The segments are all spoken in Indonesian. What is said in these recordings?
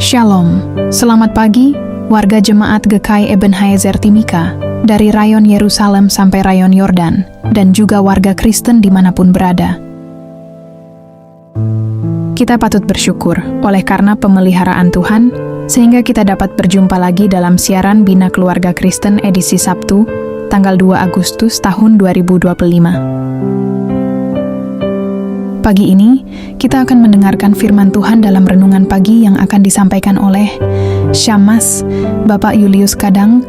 Shalom, selamat pagi warga Jemaat GKI Ebenezer Timika dari rayon Yerusalem sampai rayon Yordan dan juga warga Kristen dimanapun berada. Kita patut bersyukur oleh karena pemeliharaan Tuhan sehingga kita dapat berjumpa lagi dalam siaran Bina Keluarga Kristen edisi Sabtu tanggal 2 Agustus tahun 2025. Pagi ini, kita akan mendengarkan firman Tuhan dalam renungan pagi yang akan disampaikan oleh Syamas, Bapak Julius Kadang.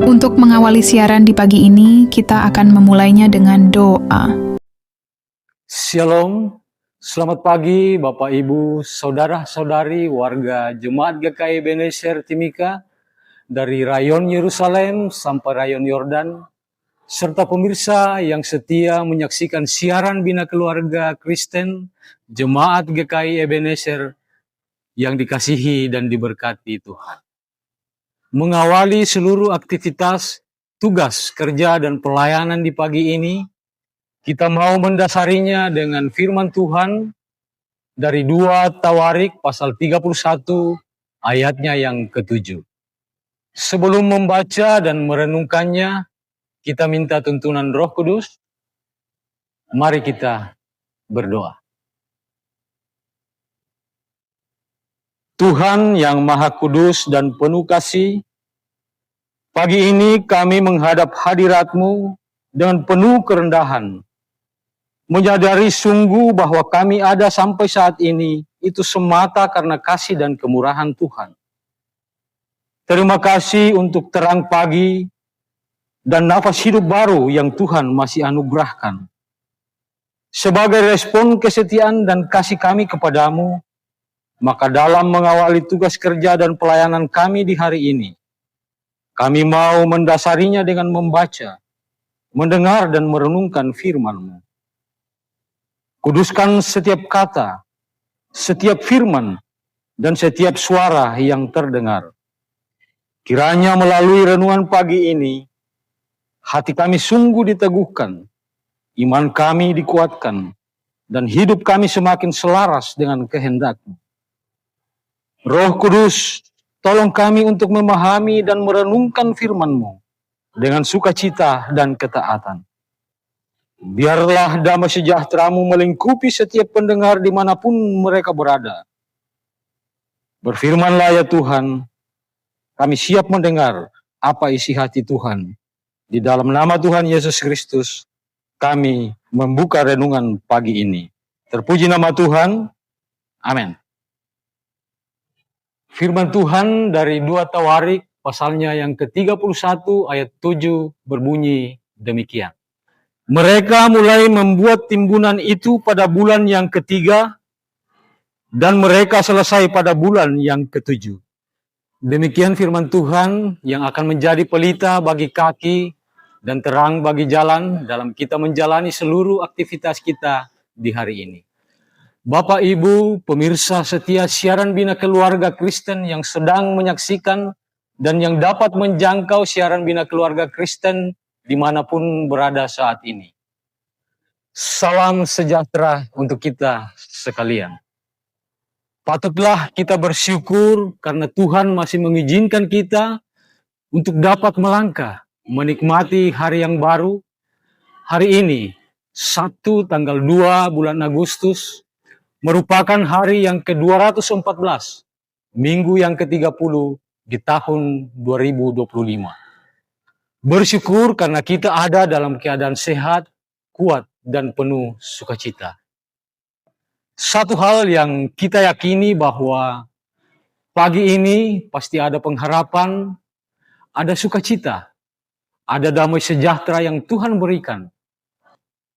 Untuk mengawali siaran di pagi ini, kita akan memulainya dengan doa. Shalom, selamat pagi Bapak Ibu, Saudara-saudari warga Jemaat GKI Ebenezer Timika dari rayon Yerusalem sampai rayon Yordan, serta pemirsa yang setia menyaksikan siaran Bina Keluarga Kristen Jemaat GKI Ebenezer yang dikasihi dan diberkati Tuhan. Mengawali seluruh aktivitas, tugas, kerja, dan pelayanan di pagi ini, kita mau mendasarinya dengan firman Tuhan dari 2 Tawarik pasal 31 ayatnya yang ke-7. Sebelum membaca dan merenungkannya, kita minta tuntunan Roh Kudus. Mari kita berdoa. Tuhan yang Maha Kudus dan penuh kasih, pagi ini kami menghadap hadirat-Mu dengan penuh kerendahan, menyadari sungguh bahwa kami ada sampai saat ini itu semata karena kasih dan kemurahan Tuhan. Terima kasih untuk terang pagi dan nafas hidup baru yang Tuhan masih anugerahkan. Sebagai respon kesetiaan dan kasih kami kepadamu, maka dalam mengawali tugas kerja dan pelayanan kami di hari ini, kami mau mendasarinya dengan membaca, mendengar dan merenungkan firman-Mu. Kuduskan setiap kata, setiap firman, dan setiap suara yang terdengar. Kiranya melalui renungan pagi ini, hati kami sungguh diteguhkan, iman kami dikuatkan, dan hidup kami semakin selaras dengan kehendak-Mu. Roh Kudus, tolong kami untuk memahami dan merenungkan firman-Mu dengan sukacita dan ketaatan. Biarlah damai sejahtera-Mu melingkupi setiap pendengar dimanapun mereka berada. Berfirmanlah ya Tuhan, kami siap mendengar apa isi hati Tuhan. Di dalam nama Tuhan Yesus Kristus, kami membuka renungan pagi ini. Terpuji nama Tuhan. Amin. Firman Tuhan dari 2 Tawarik, pasalnya yang ke-31 ayat 7 berbunyi demikian. Mereka mulai membuat timbunan itu pada bulan yang ketiga, dan mereka selesai pada bulan yang ke-7. Demikian firman Tuhan yang akan menjadi pelita bagi kaki dan terang bagi jalan dalam kita menjalani seluruh aktivitas kita di hari ini. Bapak Ibu, pemirsa setia siaran Bina Keluarga Kristen yang sedang menyaksikan dan yang dapat menjangkau siaran Bina Keluarga Kristen dimanapun berada saat ini. Salam sejahtera untuk kita sekalian. Patutlah kita bersyukur karena Tuhan masih mengizinkan kita untuk dapat melangkah, menikmati hari yang baru. Hari ini, Sabtu tanggal 2 bulan Agustus, merupakan hari yang ke-214, minggu yang ke-30 di tahun 2025. Bersyukur karena kita ada dalam keadaan sehat, kuat, dan penuh sukacita. Satu hal yang kita yakini bahwa pagi ini pasti ada pengharapan, ada sukacita, ada damai sejahtera yang Tuhan berikan.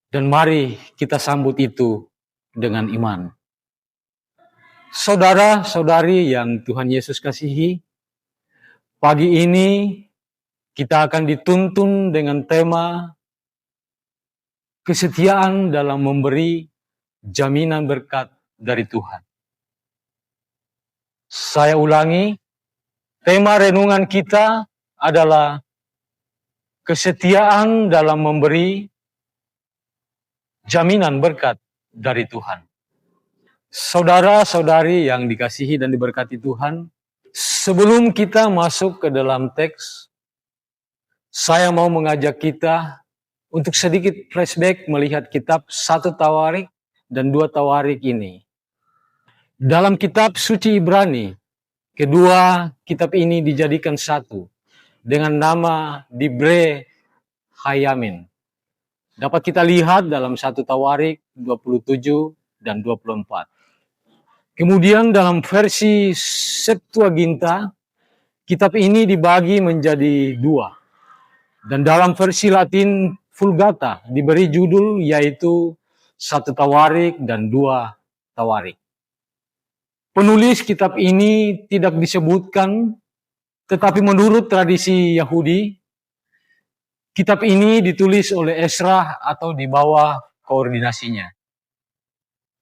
Dan mari kita sambut itu dengan iman. Saudara-saudari yang Tuhan Yesus kasihi, pagi ini kita akan dituntun dengan tema kesetiaan dalam memberi jaminan berkat dari Tuhan. Saya ulangi, tema renungan kita adalah kesetiaan dalam memberi jaminan berkat dari Tuhan. Saudara-saudari yang dikasihi dan diberkati Tuhan, sebelum kita masuk ke dalam teks, saya mau mengajak kita untuk sedikit flashback melihat kitab 1 Tawarik dan 2 Tawarik ini. Dalam kitab suci Ibrani, kedua kitab ini dijadikan satu dengan nama Dibre Hayamin. Dapat kita lihat dalam 1 Tawarik 27 dan 24. Kemudian dalam versi Septuaginta, kitab ini dibagi menjadi dua. Dan dalam versi Latin Vulgata diberi judul yaitu 1 Tawarik dan 2 Tawarik. Penulis kitab ini tidak disebutkan, tetapi menurut tradisi Yahudi, kitab ini ditulis oleh Ezra atau di bawah koordinasinya.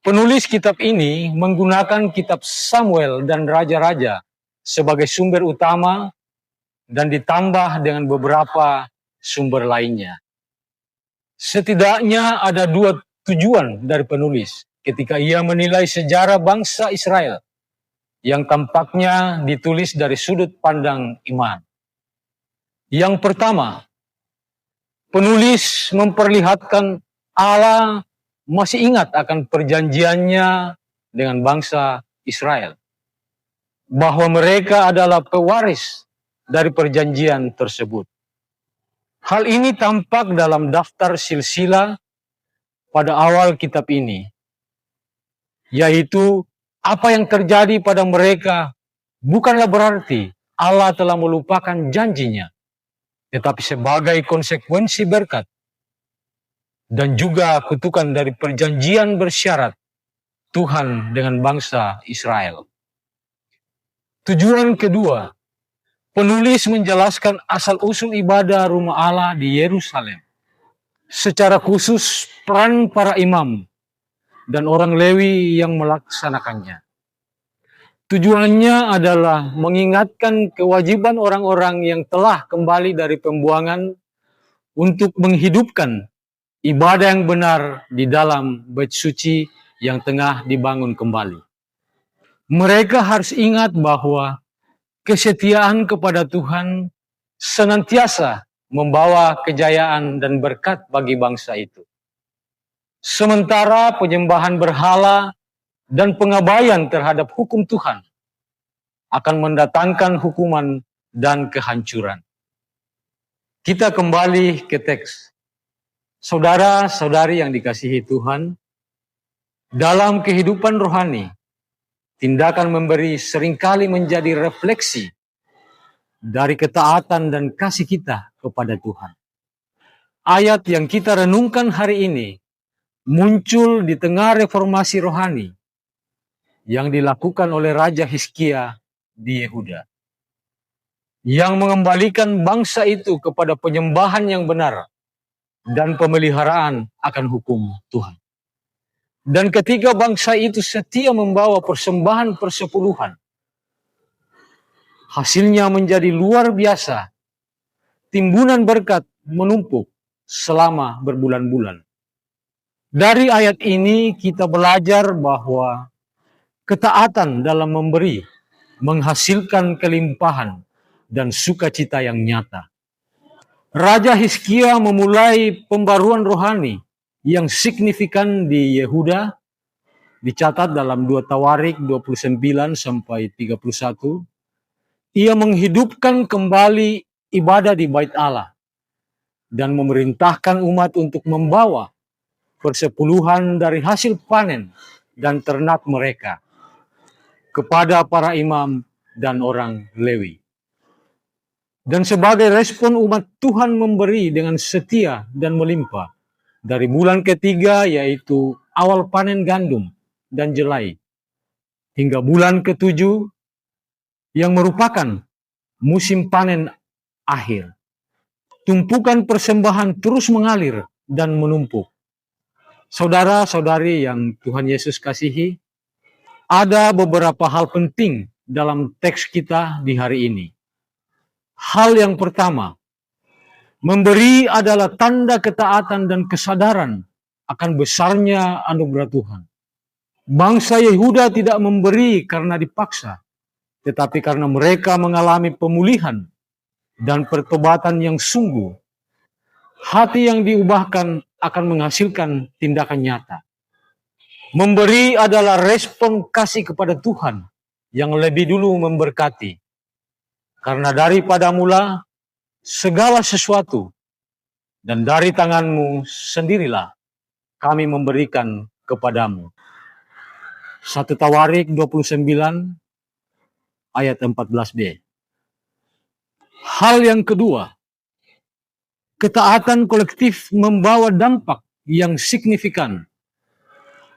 Penulis kitab ini menggunakan kitab Samuel dan Raja-Raja sebagai sumber utama dan ditambah dengan beberapa sumber lainnya. Setidaknya ada dua tujuan dari penulis ketika ia menilai sejarah bangsa Israel yang tampaknya ditulis dari sudut pandang iman. Yang pertama, penulis memperlihatkan Allah masih ingat akan perjanjiannya dengan bangsa Israel, bahwa mereka adalah pewaris dari perjanjian tersebut. Hal ini tampak dalam daftar silsilah pada awal kitab ini, yaitu apa yang terjadi pada mereka bukanlah berarti Allah telah melupakan janjinya, tetapi sebagai konsekuensi berkat dan juga kutukan dari perjanjian bersyarat Tuhan dengan bangsa Israel. Tujuan kedua, penulis menjelaskan asal-usul ibadah rumah Allah di Yerusalem. Secara khusus peran para imam dan orang Lewi yang melaksanakannya. Tujuannya adalah mengingatkan kewajiban orang-orang yang telah kembali dari pembuangan untuk menghidupkan ibadah yang benar di dalam bait suci yang tengah dibangun kembali. Mereka harus ingat bahwa kesetiaan kepada Tuhan senantiasa membawa kejayaan dan berkat bagi bangsa itu. Sementara penyembahan berhala dan pengabaian terhadap hukum Tuhan akan mendatangkan hukuman dan kehancuran. Kita kembali ke teks. Saudara-saudari yang dikasihi Tuhan, dalam kehidupan rohani, tindakan memberi seringkali menjadi refleksi dari ketaatan dan kasih kita kepada Tuhan. Ayat yang kita renungkan hari ini muncul di tengah reformasi rohani yang dilakukan oleh Raja Hizkia di Yehuda, yang mengembalikan bangsa itu kepada penyembahan yang benar dan pemeliharaan akan hukum Tuhan. Dan ketika bangsa itu setia membawa persembahan persepuluhan, hasilnya menjadi luar biasa. Timbunan berkat menumpuk selama berbulan-bulan. Dari ayat ini kita belajar bahwa ketaatan dalam memberi menghasilkan kelimpahan dan sukacita yang nyata. Raja Hizkia memulai pembaruan rohani yang signifikan di Yehuda, dicatat dalam 2 Tawarik 29 sampai 31. Ia menghidupkan kembali ibadah di bait Allah dan memerintahkan umat untuk membawa persepuluhan dari hasil panen dan ternak mereka kepada para imam dan orang Lewi. Dan sebagai respon umat Tuhan memberi dengan setia dan melimpah dari bulan ketiga, yaitu awal panen gandum dan jelai, hingga bulan ketujuh yang merupakan musim panen akhir. Tumpukan persembahan terus mengalir dan menumpuk. Saudara-saudari yang Tuhan Yesus kasihi, ada beberapa hal penting dalam teks kita di hari ini. Hal yang pertama, memberi adalah tanda ketaatan dan kesadaran akan besarnya anugerah Tuhan. Bangsa Yehuda tidak memberi karena dipaksa, tetapi karena mereka mengalami pemulihan dan pertobatan yang sungguh. Hati yang diubahkan akan menghasilkan tindakan nyata. Memberi adalah respon kasih kepada Tuhan yang lebih dulu memberkati. Karena daripada mula segala sesuatu dan dari tanganmu sendirilah kami memberikan kepadamu. 1 Tawarik 29 ayat 14b. Hal yang kedua, ketaatan kolektif membawa dampak yang signifikan.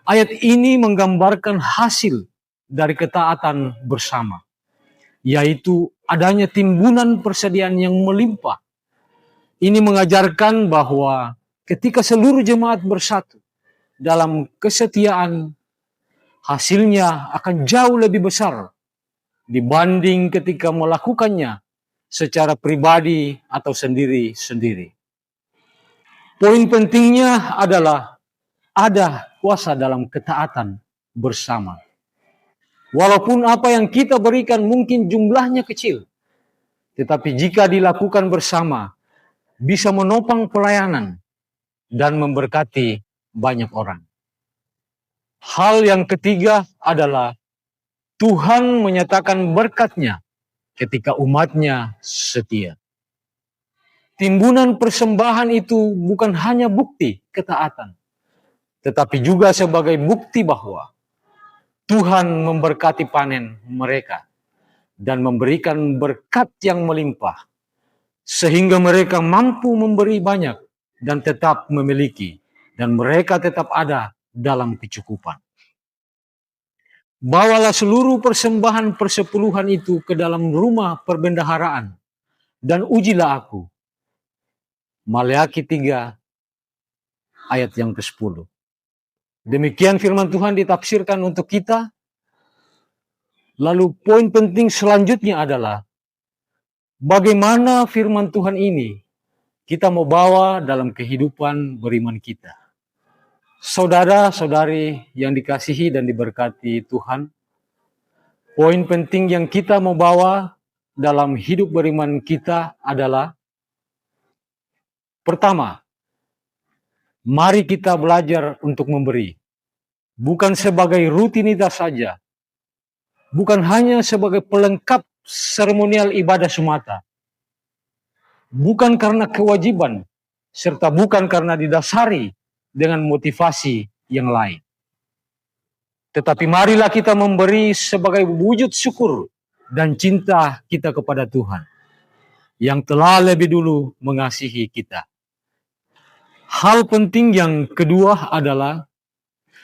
Ayat ini menggambarkan hasil dari ketaatan bersama, yaitu adanya timbunan persediaan yang melimpah. Ini mengajarkan bahwa ketika seluruh jemaat bersatu dalam kesetiaan, hasilnya akan jauh lebih besar dibanding ketika melakukannya secara pribadi atau sendiri-sendiri. Poin pentingnya adalah ada kuasa dalam ketaatan bersama. Walaupun apa yang kita berikan mungkin jumlahnya kecil, tetapi jika dilakukan bersama, bisa menopang pelayanan dan memberkati banyak orang. Hal yang ketiga adalah Tuhan menyatakan berkat-Nya ketika umat-Nya setia. Timbunan persembahan itu bukan hanya bukti ketaatan, tetapi juga sebagai bukti bahwa Tuhan memberkati panen mereka dan memberikan berkat yang melimpah, sehingga mereka mampu memberi banyak dan tetap memiliki, dan mereka tetap ada dalam kecukupan. Bawalah seluruh persembahan persepuluhan itu ke dalam rumah perbendaharaan, dan ujilah aku. Maleakhi 3 ayat yang ke-10. Demikian firman Tuhan ditafsirkan untuk kita. Lalu poin penting selanjutnya adalah bagaimana firman Tuhan ini kita mau bawa dalam kehidupan beriman kita. Saudara-saudari yang dikasihi dan diberkati Tuhan, poin penting yang kita mau bawa dalam hidup beriman kita adalah pertama, mari kita belajar untuk memberi. Bukan sebagai rutinitas saja. Bukan hanya sebagai pelengkap seremonial ibadah semata. Bukan karena kewajiban, serta bukan karena didasari dengan motivasi yang lain. Tetapi marilah kita memberi sebagai wujud syukur dan cinta kita kepada Tuhan yang telah lebih dulu mengasihi kita. Hal penting yang kedua adalah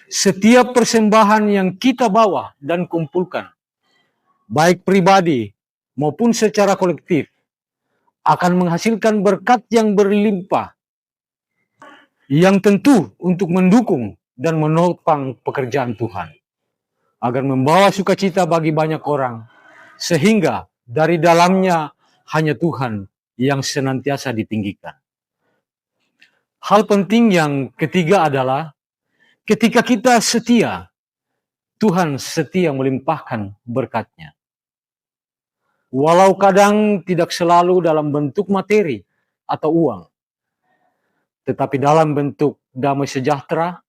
setiap persembahan yang kita bawa dan kumpulkan, baik pribadi maupun secara kolektif, akan menghasilkan berkat yang berlimpah, yang tentu untuk mendukung dan menopang pekerjaan Tuhan, agar membawa sukacita bagi banyak orang, sehingga dari dalamnya hanya Tuhan yang senantiasa ditinggikan. Hal penting yang ketiga adalah ketika kita setia, Tuhan setia melimpahkan berkat-Nya. Walau kadang tidak selalu dalam bentuk materi atau uang, tetapi dalam bentuk damai sejahtera,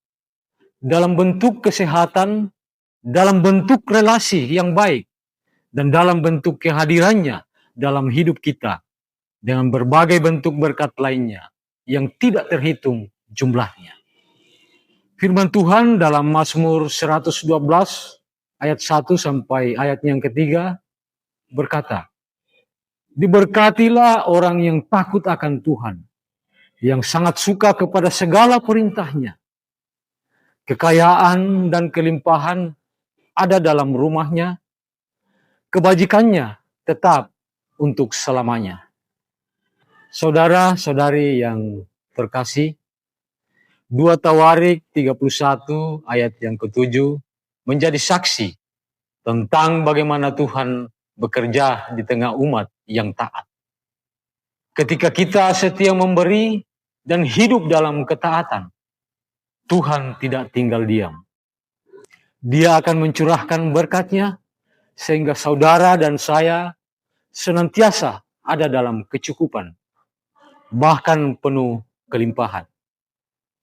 dalam bentuk kesehatan, dalam bentuk relasi yang baik, dan dalam bentuk kehadirannya dalam hidup kita, dengan berbagai bentuk berkat lainnya yang tidak terhitung jumlahnya. Firman Tuhan dalam Mazmur 112 ayat 1 sampai ayat yang ketiga berkata, diberkatilah orang yang takut akan Tuhan, yang sangat suka kepada segala perintah-Nya. Kekayaan dan kelimpahan ada dalam rumah-Nya, kebajikan-Nya tetap untuk selamanya. Saudara-saudari yang terkasih, 2 Tawarik 31 ayat yang ke-7 menjadi saksi tentang bagaimana Tuhan bekerja di tengah umat yang taat. Ketika kita setia memberi dan hidup dalam ketaatan, Tuhan tidak tinggal diam. Dia akan mencurahkan berkat-Nya sehingga saudara dan saya senantiasa ada dalam kecukupan, bahkan penuh kelimpahan.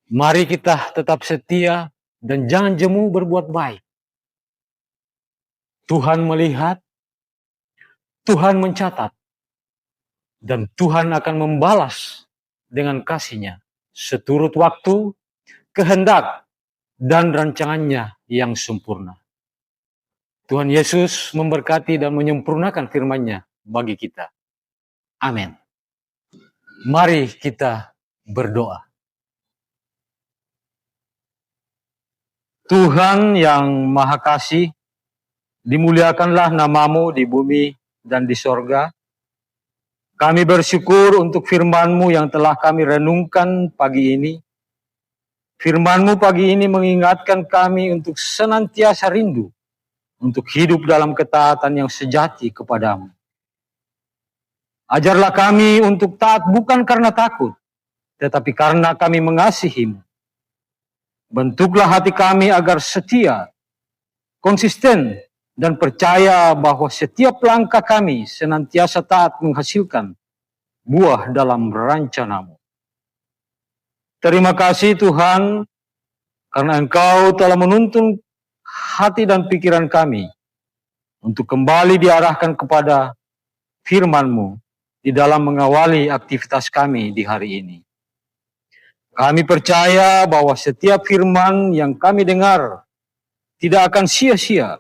Mari kita tetap setia dan jangan jemu berbuat baik. Tuhan melihat, Tuhan mencatat, dan Tuhan akan membalas dengan kasih-Nya seturut waktu, kehendak, dan rancangannya yang sempurna. Tuhan Yesus memberkati dan menyempurnakan firman-Nya bagi kita. Amin. Mari kita berdoa. Tuhan yang Maha Kasih, dimuliakanlah nama-Mu di bumi dan di sorga. Kami bersyukur untuk firman-Mu yang telah kami renungkan pagi ini. Firman-Mu pagi ini mengingatkan kami untuk senantiasa rindu untuk hidup dalam ketaatan yang sejati kepadamu. Ajarlah kami untuk taat bukan karena takut, tetapi karena kami mengasihi-Mu. Bentuklah hati kami agar setia, konsisten, dan percaya bahwa setiap langkah kami senantiasa taat menghasilkan buah dalam rencana-Mu. Terima kasih Tuhan, karena Engkau telah menuntun hati dan pikiran kami untuk kembali diarahkan kepada firman-Mu di dalam mengawali aktivitas kami di hari ini. Kami percaya bahwa setiap firman yang kami dengar tidak akan sia-sia,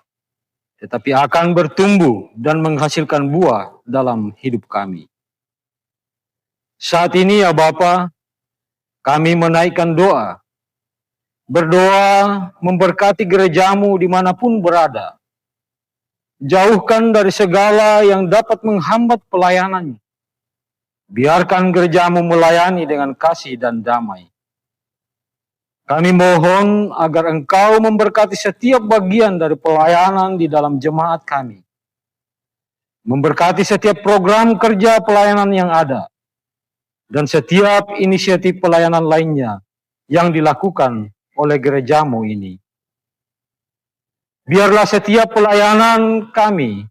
tetapi akan bertumbuh dan menghasilkan buah dalam hidup kami. Saat ini ya Bapa, kami menaikkan doa, berdoa memberkati gereja-Mu dimanapun berada. Jauhkan dari segala yang dapat menghambat pelayanan-Nya. Biarkan gereja-Mu melayani dengan kasih dan damai. Kami mohon agar Engkau memberkati setiap bagian dari pelayanan di dalam jemaat kami. Memberkati setiap program kerja pelayanan yang ada. Dan setiap inisiatif pelayanan lainnya yang dilakukan oleh gereja-Mu ini. Biarlah setiap pelayanan kami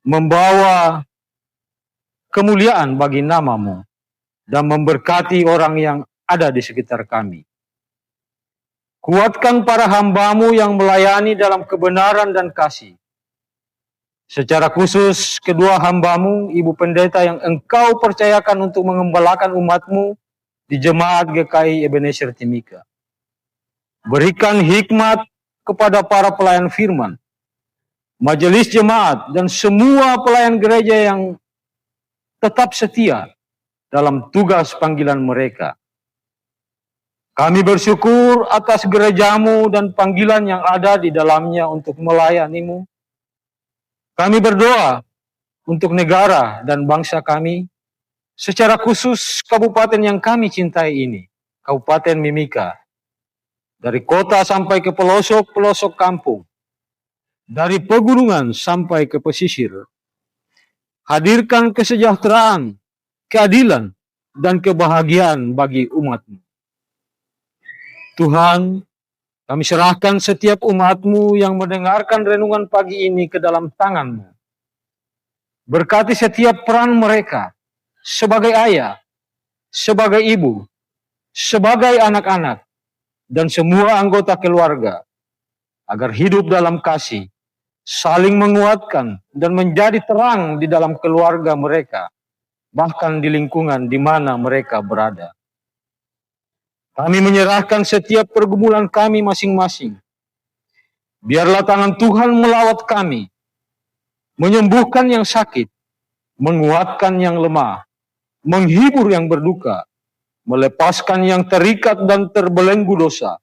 membawa kemuliaan bagi nama-Mu dan memberkati orang yang ada di sekitar kami. Kuatkan para hamba-Mu yang melayani dalam kebenaran dan kasih. Secara khusus kedua hamba-Mu, Ibu Pendeta yang Engkau percayakan untuk mengembalakan umat-Mu di Jemaat GKI Ebenezer Timika. Berikan hikmat kepada para pelayan firman, majelis jemaat, dan semua pelayan gereja yang tetap setia dalam tugas panggilan mereka. Kami bersyukur atas gereja-Mu dan panggilan yang ada di dalamnya untuk melayani-Mu. Kami berdoa untuk negara dan bangsa kami, secara khusus kabupaten yang kami cintai ini, Kabupaten Mimika. Dari kota sampai ke pelosok-pelosok kampung, dari pegunungan sampai ke pesisir. Hadirkan kesejahteraan, keadilan, dan kebahagiaan bagi umat-Mu. Tuhan, kami serahkan setiap umat-Mu yang mendengarkan renungan pagi ini ke dalam tangan-Mu. Berkati setiap peran mereka sebagai ayah, sebagai ibu, sebagai anak-anak, dan semua anggota keluarga, agar hidup dalam kasih, saling menguatkan, dan menjadi terang di dalam keluarga mereka, bahkan di lingkungan di mana mereka berada. Kami menyerahkan setiap pergumulan kami masing-masing. Biarlah tangan Tuhan melawat kami, menyembuhkan yang sakit, menguatkan yang lemah, menghibur yang berduka, melepaskan yang terikat dan terbelenggu dosa,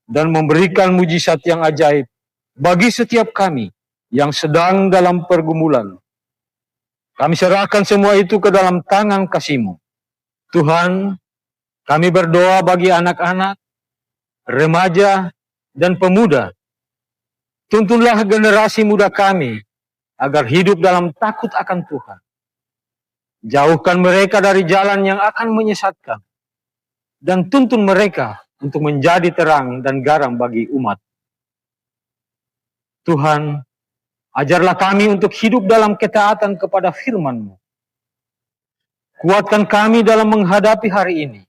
dan memberikan mujizat yang ajaib bagi setiap kami yang sedang dalam pergumulan. Kami serahkan semua itu ke dalam tangan kasih-Mu. Tuhan, kami berdoa bagi anak-anak, remaja, dan pemuda. Tuntunlah generasi muda kami agar hidup dalam takut akan Tuhan. Jauhkan mereka dari jalan yang akan menyesatkan. Dan tuntun mereka untuk menjadi terang dan garam bagi umat. Tuhan, ajarlah kami untuk hidup dalam ketaatan kepada firman-Mu. Kuatkan kami dalam menghadapi hari ini.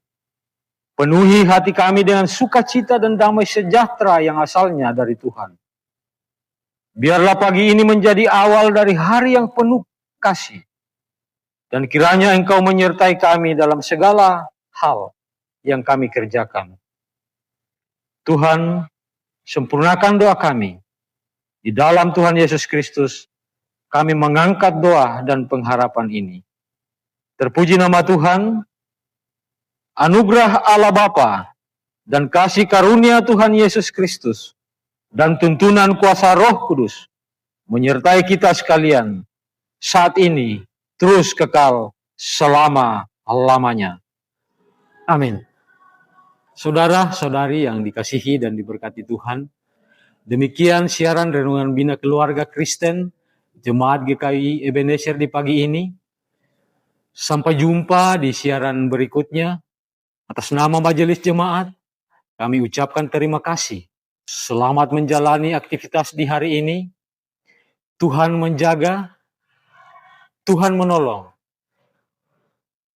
Penuhi hati kami dengan sukacita dan damai sejahtera yang asalnya dari Tuhan. Biarlah pagi ini menjadi awal dari hari yang penuh kasih. Dan kiranya Engkau menyertai kami dalam segala hal yang kami kerjakan. Tuhan, sempurnakan doa kami. Di dalam Tuhan Yesus Kristus, kami mengangkat doa dan pengharapan ini. Terpuji nama Tuhan, anugerah Allah Bapa, dan kasih karunia Tuhan Yesus Kristus, dan tuntunan kuasa Roh Kudus, menyertai kita sekalian, saat ini, terus kekal, selama-lamanya. Amin. Saudara-saudari yang dikasihi dan diberkati Tuhan, demikian siaran Renungan Bina Keluarga Kristen, Jemaat GKI Ebenezer di pagi ini. Sampai jumpa di siaran berikutnya. Atas nama Majelis Jemaat, kami ucapkan terima kasih. Selamat menjalani aktivitas di hari ini. Tuhan menjaga, Tuhan menolong,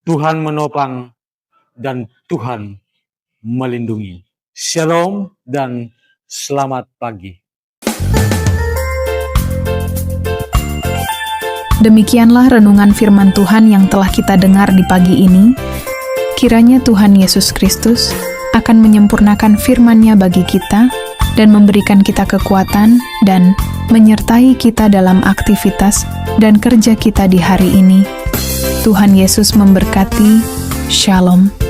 Tuhan menopang, dan Tuhan melindungi. Shalom dan selamat pagi. Demikianlah renungan firman Tuhan yang telah kita dengar di pagi ini. Kiranya Tuhan Yesus Kristus akan menyempurnakan firman-Nya bagi kita dan memberikan kita kekuatan dan menyertai kita dalam aktivitas dan kerja kita di hari ini. Tuhan Yesus memberkati. Shalom.